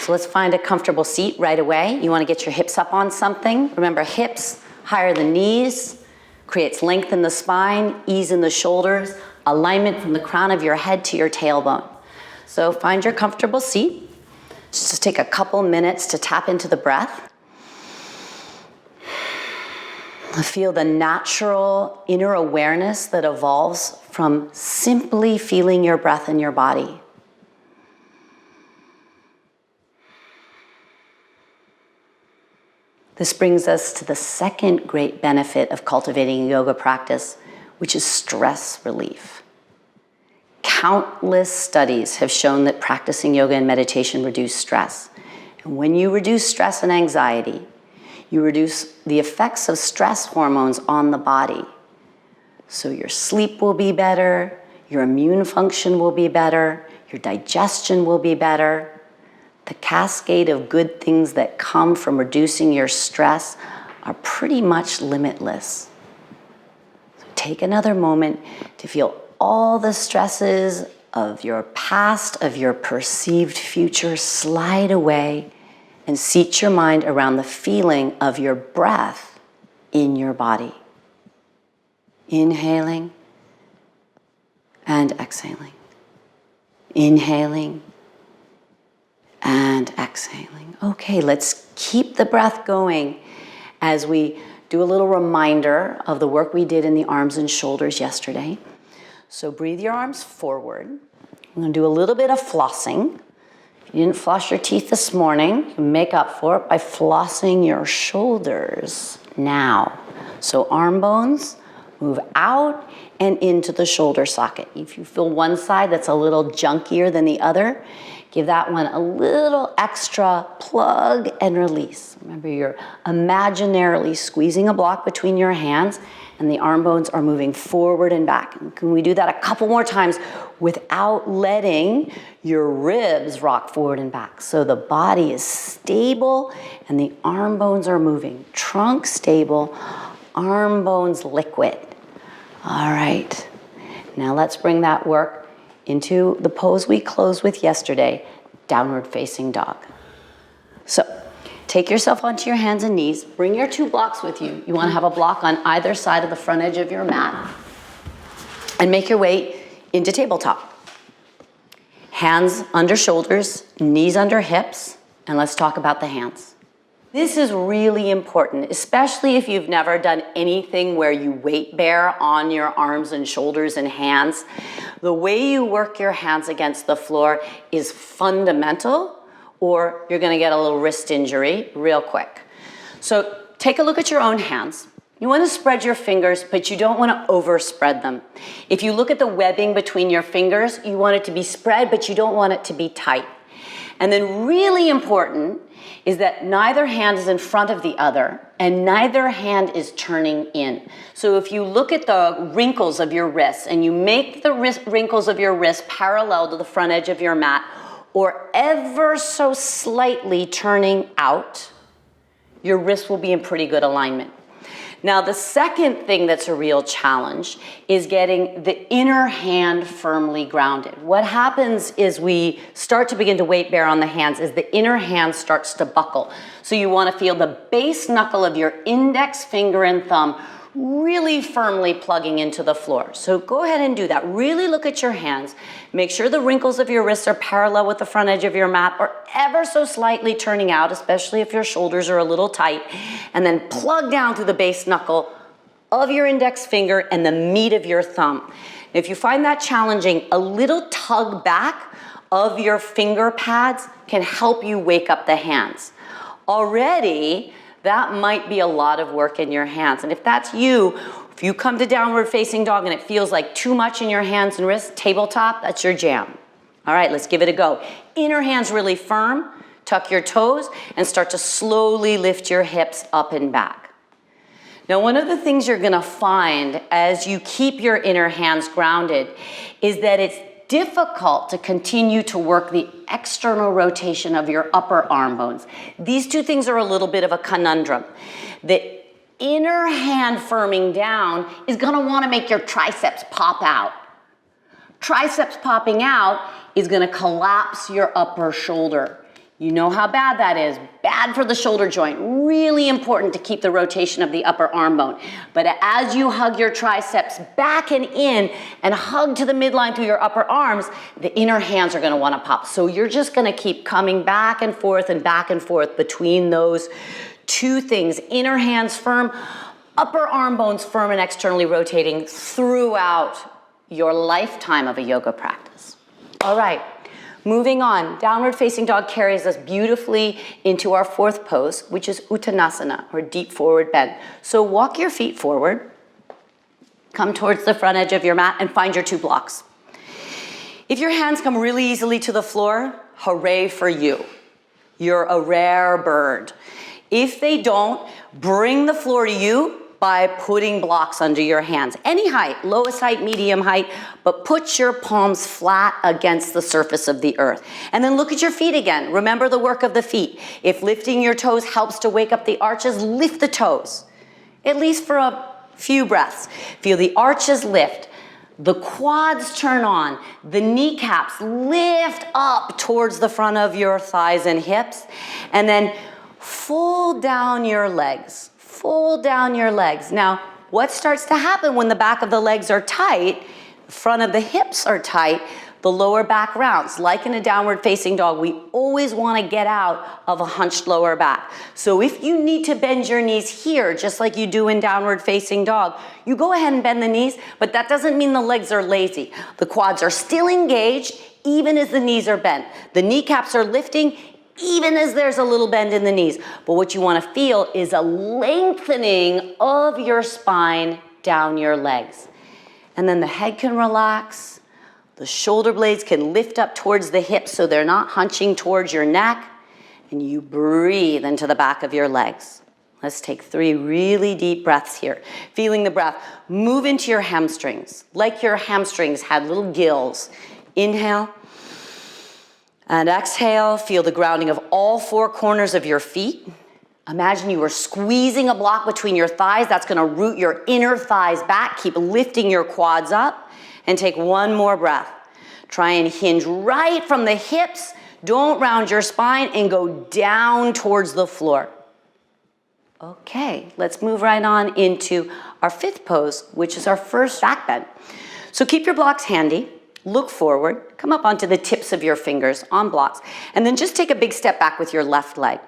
So let's find a comfortable seat right away. You want to get your hips up on something. Remember, hips higher than knees, creates length in the spine, ease in the shoulders, alignment from the crown of your head to your tailbone. So find your comfortable seat. Just take a couple minutes to tap into the breath. Feel the natural inner awareness that evolves from simply feeling your breath in your body. This brings us to the second great benefit of cultivating a yoga practice, which is stress relief. Countless studies have shown that practicing yoga and meditation reduce stress. And when you reduce stress and anxiety, you reduce the effects of stress hormones on the body. So your sleep will be better, your immune function will be better, your digestion will be better. The cascade of good things that come from reducing your stress are pretty much limitless. So take another moment to feel all the stresses of your past, of your perceived future slide away, and seat your mind around the feeling of your breath in your body. Inhaling and exhaling. Inhaling and exhaling. Okay, let's keep the breath going as we do a little reminder of the work we did in the arms and shoulders yesterday. So breathe your arms forward. I'm going to do a little bit of flossing. If you didn't floss your teeth this morning, you can make up for it by flossing your shoulders now. So arm bones move out and into the shoulder socket. If you feel one side that's a little junkier than the other, give that one a little extra plug and release. Remember, you're imaginarily squeezing a block between your hands and the arm bones are moving forward and back. And can we do that a couple more times without letting your ribs rock forward and back? So the body is stable and the arm bones are moving. Trunk stable, arm bones liquid. All right, now let's bring that work into the pose we closed with yesterday, downward facing dog. So take yourself onto your hands and knees. Bring your two blocks with you. You want to have a block on either side of the front edge of your mat. And make your way into tabletop. Hands under shoulders, knees under hips, and let's talk about the hands. This is really important, especially if you've never done anything where you weight bear on your arms and shoulders and hands. The way you work your hands against the floor is fundamental, or you're gonna get a little wrist injury real quick. So take a look at your own hands. You want to spread your fingers, but you don't want to overspread them. If you look at the webbing between your fingers, you want it to be spread, but you don't want it to be tight. And then really important is that neither hand is in front of the other and neither hand is turning in. So if you look at the wrinkles of your wrists and you make the wrinkles of your wrist parallel to the front edge of your mat or ever so slightly turning out, your wrist will be in pretty good alignment. Now, the second thing that's a real challenge is getting the inner hand firmly grounded. What happens is we start to begin to weight bear on the hands is the inner hand starts to buckle. So you want to feel the base knuckle of your index finger and thumb really firmly plugging into the floor. So go ahead and do that. Really look at your hands. Make sure the wrinkles of your wrists are parallel with the front edge of your mat or ever so slightly turning out, especially if your shoulders are a little tight. And then plug down through the base knuckle of your index finger and the meat of your thumb. If you find that challenging, a little tug back of your finger pads can help you wake up the hands. Already, that might be a lot of work in your hands. And if that's you, if you come to downward facing dog and it feels like too much in your hands and wrists, tabletop, that's your jam. All right, let's give it a go. Inner hands really firm, tuck your toes, and start to slowly lift your hips up and back. Now, one of the things you're gonna find as you keep your inner hands grounded is that it's difficult to continue to work the external rotation of your upper arm bones. These two things are a little bit of a conundrum. The inner hand firming down is gonna wanna make your triceps pop out. Triceps popping out is gonna collapse your upper shoulder. You know how bad that is. Bad for the shoulder joint. Really important to keep the rotation of the upper arm bone. But as you hug your triceps back and in and hug to the midline through your upper arms, the inner hands are gonna wanna pop. So you're just gonna keep coming back and forth between those two things. Inner hands firm, upper arm bones firm and externally rotating throughout your lifetime of a yoga practice. All right. Moving on, downward facing dog carries us beautifully into our fourth pose, which is Uttanasana, or deep forward bend. So walk your feet forward, come towards the front edge of your mat and find your two blocks. If your hands come really easily to the floor, hooray for you. You're a rare bird. If they don't, bring the floor to you by putting blocks under your hands. Any height, lowest height, medium height, but put your palms flat against the surface of the earth. And then look at your feet again. Remember the work of the feet. If lifting your toes helps to wake up the arches, lift the toes, at least for a few breaths. Feel the arches lift, the quads turn on, the kneecaps lift up towards the front of your thighs and hips, and then fold down your legs. Fold down your legs. Now, what starts to happen when the back of the legs are tight, the front of the hips are tight, the lower back rounds. Like in a downward facing dog, we always want to get out of a hunched lower back. So if you need to bend your knees here, just like you do in downward facing dog, you go ahead and bend the knees, but that doesn't mean the legs are lazy. The quads are still engaged, even as the knees are bent. The kneecaps are lifting, even as there's a little bend in the knees. But what you want to feel is a lengthening of your spine down your legs. And then the head can relax. The shoulder blades can lift up towards the hips so they're not hunching towards your neck. And you breathe into the back of your legs. Let's take 3 really deep breaths here. Feeling the breath. Move into your hamstrings, like your hamstrings had little gills. Inhale. And exhale, feel the grounding of all 4 corners of your feet. Imagine you were squeezing a block between your thighs. That's gonna root your inner thighs back. Keep lifting your quads up and take 1 more breath. Try and hinge right from the hips. Don't round your spine and go down towards the floor. Okay, let's move right on into our 5th pose, which is our first back bend. So keep your blocks handy. Look forward, come up onto the tips of your fingers on blocks, and then just take a big step back with your left leg.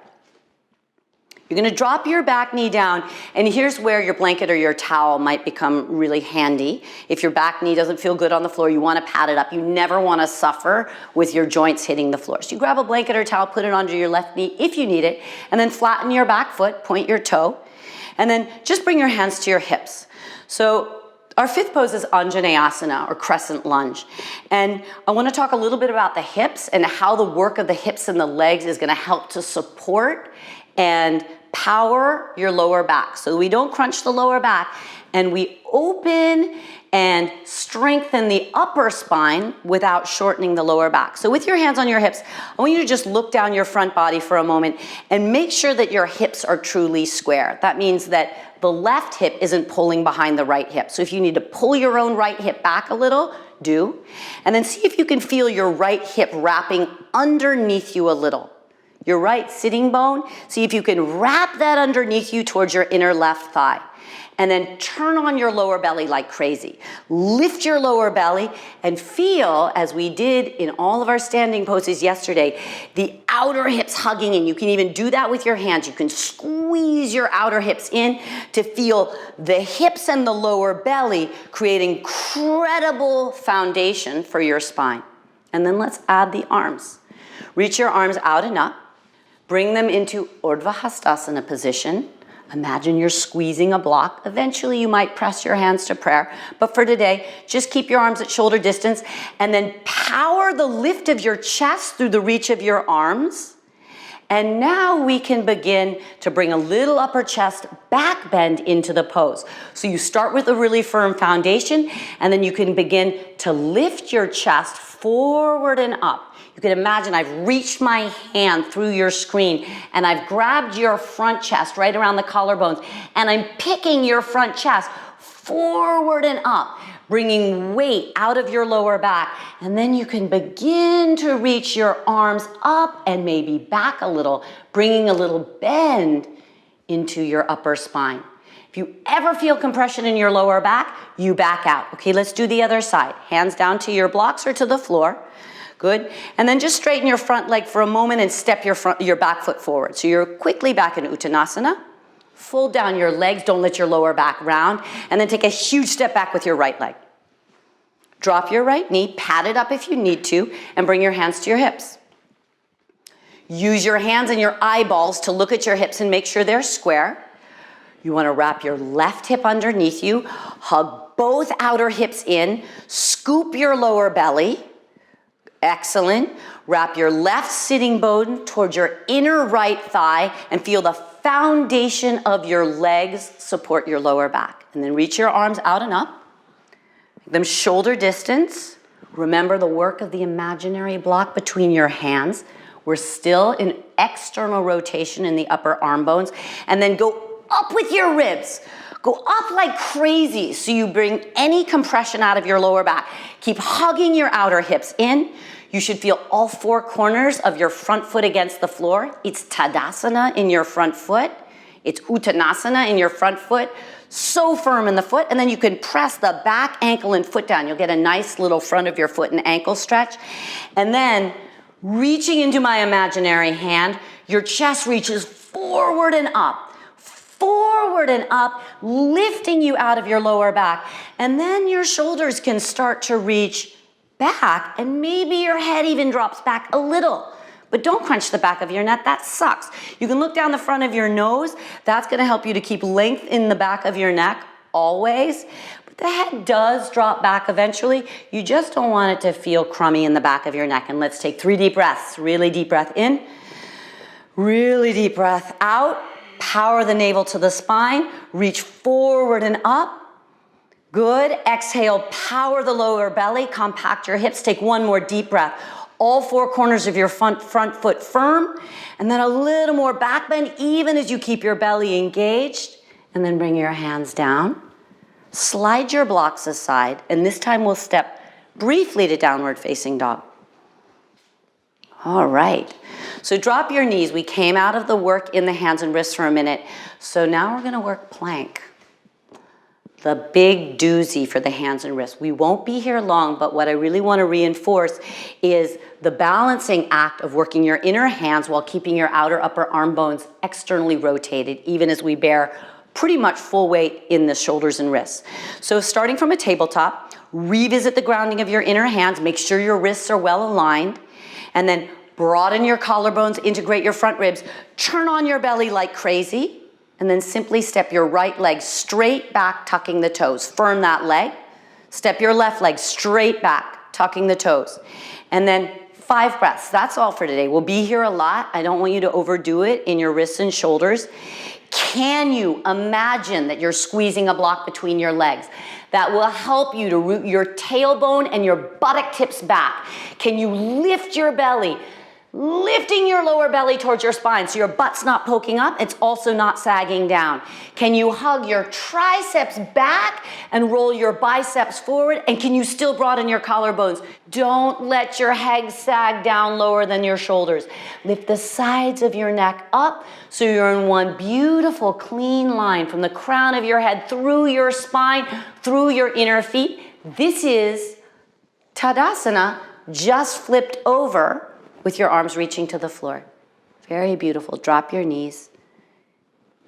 You're gonna drop your back knee down, and here's where your blanket or your towel might become really handy. If your back knee doesn't feel good on the floor, you wanna pad it up. You never wanna suffer with your joints hitting the floor. So you grab a blanket or towel, put it under your left knee if you need it, and then flatten your back foot, point your toe, and then just bring your hands to your hips. So our 5th pose is Anjaneyasana, or crescent lunge. And I want to talk a little bit about the hips and how the work of the hips and the legs is going to help to support and power your lower back. So we don't crunch the lower back, and we open and strengthen the upper spine without shortening the lower back. So with your hands on your hips, I want you to just look down your front body for a moment and make sure that your hips are truly square. That means that the left hip isn't pulling behind the right hip. So if you need to pull your own right hip back a little, do. And then see if you can feel your right hip wrapping underneath you a little. Your right sitting bone, see if you can wrap that underneath you towards your inner left thigh. And then turn on your lower belly like crazy. Lift your lower belly and feel, as we did in all of our standing poses yesterday, the outer hips hugging in. You can even do that with your hands. You can squeeze your outer hips in to feel the hips and the lower belly create incredible foundation for your spine. And then let's add the arms. Reach your arms out and up. Bring them into Urdhva Hastasana position. Imagine you're squeezing a block. Eventually you might press your hands to prayer, but for today, just keep your arms at shoulder distance and then power the lift of your chest through the reach of your arms. And now we can begin to bring a little upper chest back bend into the pose. So you start with a really firm foundation, and then you can begin to lift your chest forward and up. You can imagine I've reached my hand through your screen and I've grabbed your front chest right around the collarbones, and I'm picking your front chest forward and up, bringing weight out of your lower back. And then you can begin to reach your arms up and maybe back a little, bringing a little bend into your upper spine. If you ever feel compression in your lower back, you back out. Okay, let's do the other side. Hands down to your blocks or to the floor. Good. And then just straighten your front leg for a moment and step your back foot forward. So you're quickly back in Uttanasana. Fold down your legs, don't let your lower back round, and then take a huge step back with your right leg. Drop your right knee, pat it up if you need to, and bring your hands to your hips. Use your hands and your eyeballs to look at your hips and make sure they're square. You want to wrap your left hip underneath you, hug both outer hips in, scoop your lower belly. Excellent. Wrap your left sitting bone towards your inner right thigh and feel the foundation of your legs support your lower back. And then reach your arms out and up. Make them shoulder distance. Remember the work of the imaginary block between your hands. We're still in external rotation in the upper arm bones. And then go up with your ribs. Go up like crazy so you bring any compression out of your lower back. Keep hugging your outer hips in. You should feel all four corners of your front foot against the floor. It's Tadasana in your front foot. It's Uttanasana in your front foot. So firm in the foot. And then you can press the back ankle and foot down. You'll get a nice little front of your foot and ankle stretch. And then reaching into my imaginary hand, your chest reaches forward and up. Forward and up, lifting you out of your lower back. And then your shoulders can start to reach back, and maybe your head even drops back a little. But don't crunch the back of your neck, that sucks. You can look down the front of your nose. That's gonna help you to keep length in the back of your neck always. But the head does drop back eventually. You just don't want it to feel crummy in the back of your neck. And let's take 3 deep breaths. Really deep breath in, really deep breath out. Power the navel to the spine, reach forward and up. Good. Exhale, power the lower belly, compact your hips. Take 1 more deep breath. All 4 corners of your front foot firm. And then a little more back bend, even as you keep your belly engaged. And then bring your hands down. Slide your blocks aside. And this time we'll step briefly to downward facing dog. All right. So drop your knees. We came out of the work in the hands and wrists for a minute. So now we're going to work plank. The big doozy for the hands and wrists. We won't be here long, but what I really want to reinforce is the balancing act of working your inner hands while keeping your outer upper arm bones externally rotated, even as we bear pretty much full weight in the shoulders and wrists. So starting from a tabletop, revisit the grounding of your inner hands. Make sure your wrists are well aligned. And then broaden your collarbones, integrate your front ribs, turn on your belly like crazy, and then simply step your right leg straight back, tucking the toes. Firm that leg. Step your left leg straight back, tucking the toes. And then 5 breaths. That's all for today. We'll be here a lot. I don't want you to overdo it in your wrists and shoulders. Can you imagine that you're squeezing a block between your legs? That will help you to root your tailbone and your buttock tips back. Can you lift your belly? Lifting your lower belly towards your spine so your butt's not poking up, it's also not sagging down. Can you hug your triceps back and roll your biceps forward? And can you still broaden your collarbones? Don't let your head sag down lower than your shoulders. Lift the sides of your neck up so you're in one beautiful clean line from the crown of your head through your spine, through your inner feet. This is Tadasana, just flipped over with your arms reaching to the floor. Very beautiful. Drop your knees.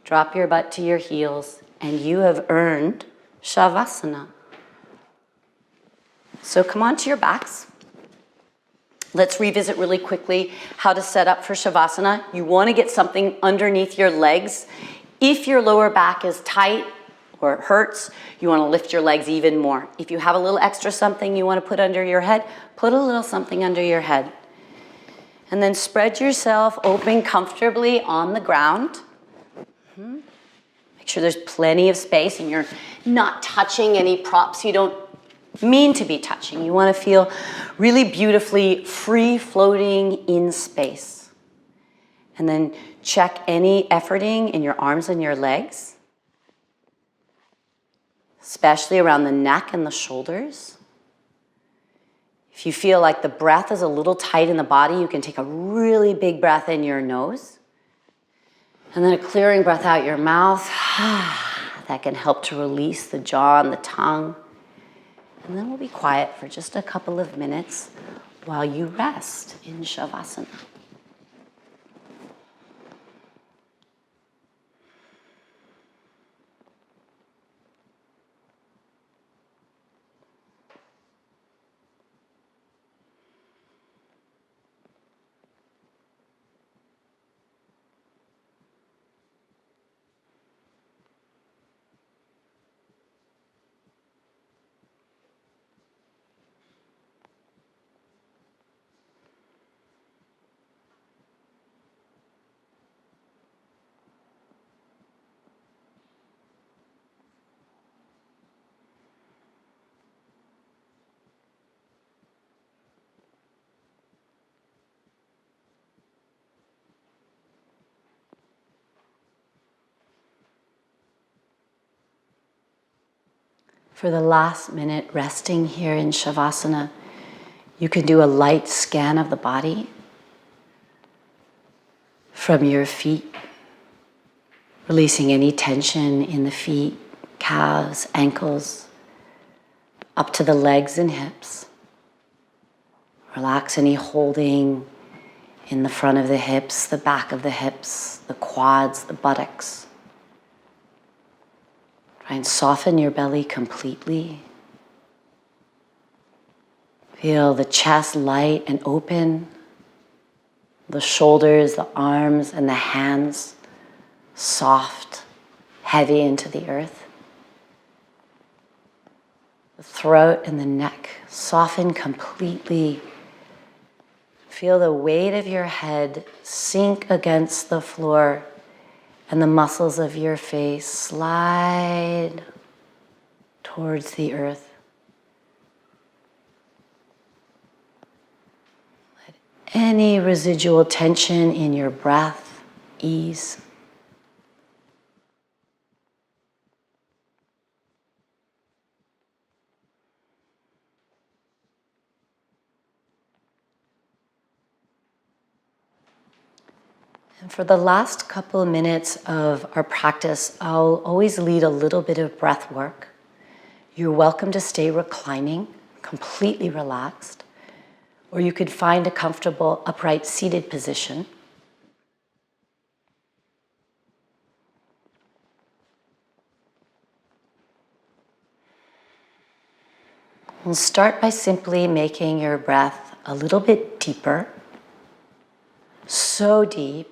Drop your butt to your heels. And you have earned Shavasana. So come on to your backs. Let's revisit really quickly how to set up for Shavasana. You want to get something underneath your legs. If your lower back is tight or it hurts, you want to lift your legs even more. If you have a little extra something you want to put under your head, put a little something under your head. And then spread yourself open comfortably on the ground. Make sure there's plenty of space and you're not touching any props you don't mean to be touching. You want to feel really beautifully free floating in space. And then check any efforting in your arms and your legs. especially around the neck and the shoulders. If you feel like the breath is a little tight in the body, you can take a really big breath in your nose and then a clearing breath out your mouth. That can help to release the jaw and the tongue. And then we'll be quiet for just a couple of minutes while you rest in Shavasana. For the last minute resting here in Shavasana, you can do a light scan of the body from your feet, releasing any tension in the feet, calves, ankles, up to the legs and hips. Relax any holding in the front of the hips, the back of the hips, the quads, the buttocks. Try and soften your belly completely. Feel the chest light and open, the shoulders, the arms, and the hands soft, heavy into the earth. The throat and the neck soften completely. Feel the weight of your head sink against the floor and the muscles of your face slide towards the earth. Let any residual tension in your breath ease. And for the last couple of minutes of our practice, I'll always lead a little bit of breath work. You're welcome to stay reclining, completely relaxed, or you could find a comfortable upright seated position. We'll start by simply making your breath a little bit deeper, so deep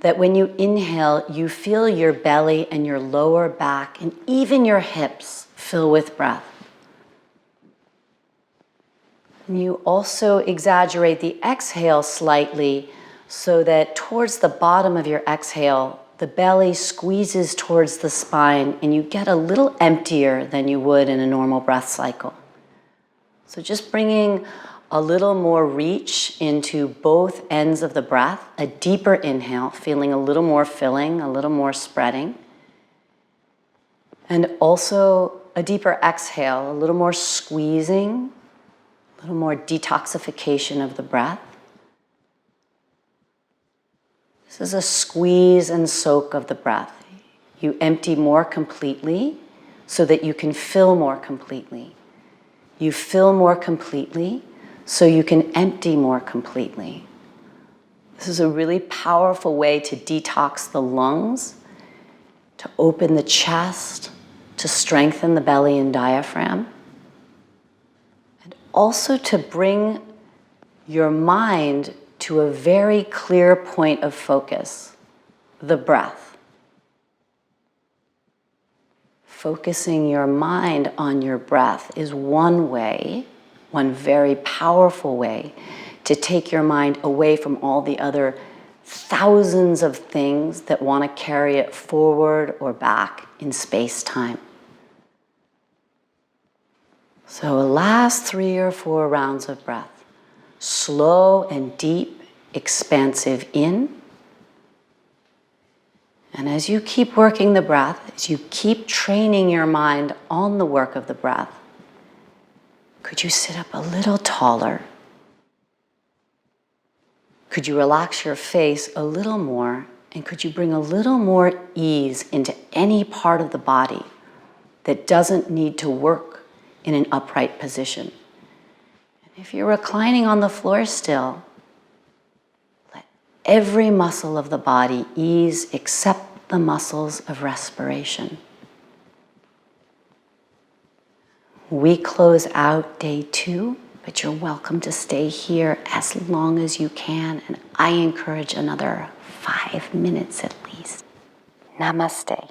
that when you inhale, you feel your belly and your lower back and even your hips fill with breath. And you also exaggerate the exhale slightly so that towards the bottom of your exhale, the belly squeezes towards the spine and you get a little emptier than you would in a normal breath cycle. So just bringing a little more reach into both ends of the breath, a deeper inhale, feeling a little more filling, a little more spreading. And also a deeper exhale, a little more squeezing, a little more detoxification of the breath. This is a squeeze and soak of the breath. You empty more completely so that you can fill more completely. You fill more completely so you can empty more completely. This is a really powerful way to detox the lungs, to open the chest, to strengthen the belly and diaphragm, and also to bring your mind to a very clear point of focus, the breath. Focusing your mind on your breath is one way, one very powerful way to take your mind away from all the other thousands of things that want to carry it forward or back in space-time. So last 3 or 4 rounds of breath. Slow and deep, expansive in, And as you keep working the breath, as you keep training your mind on the work of the breath, could you sit up a little taller? Could you relax your face a little more? And could you bring a little more ease into any part of the body that doesn't need to work in an upright position? And if you're reclining on the floor still, let every muscle of the body ease except the muscles of respiration. We close out day 2, but you're welcome to stay here as long as you can, and I encourage another 5 minutes at least. Namaste.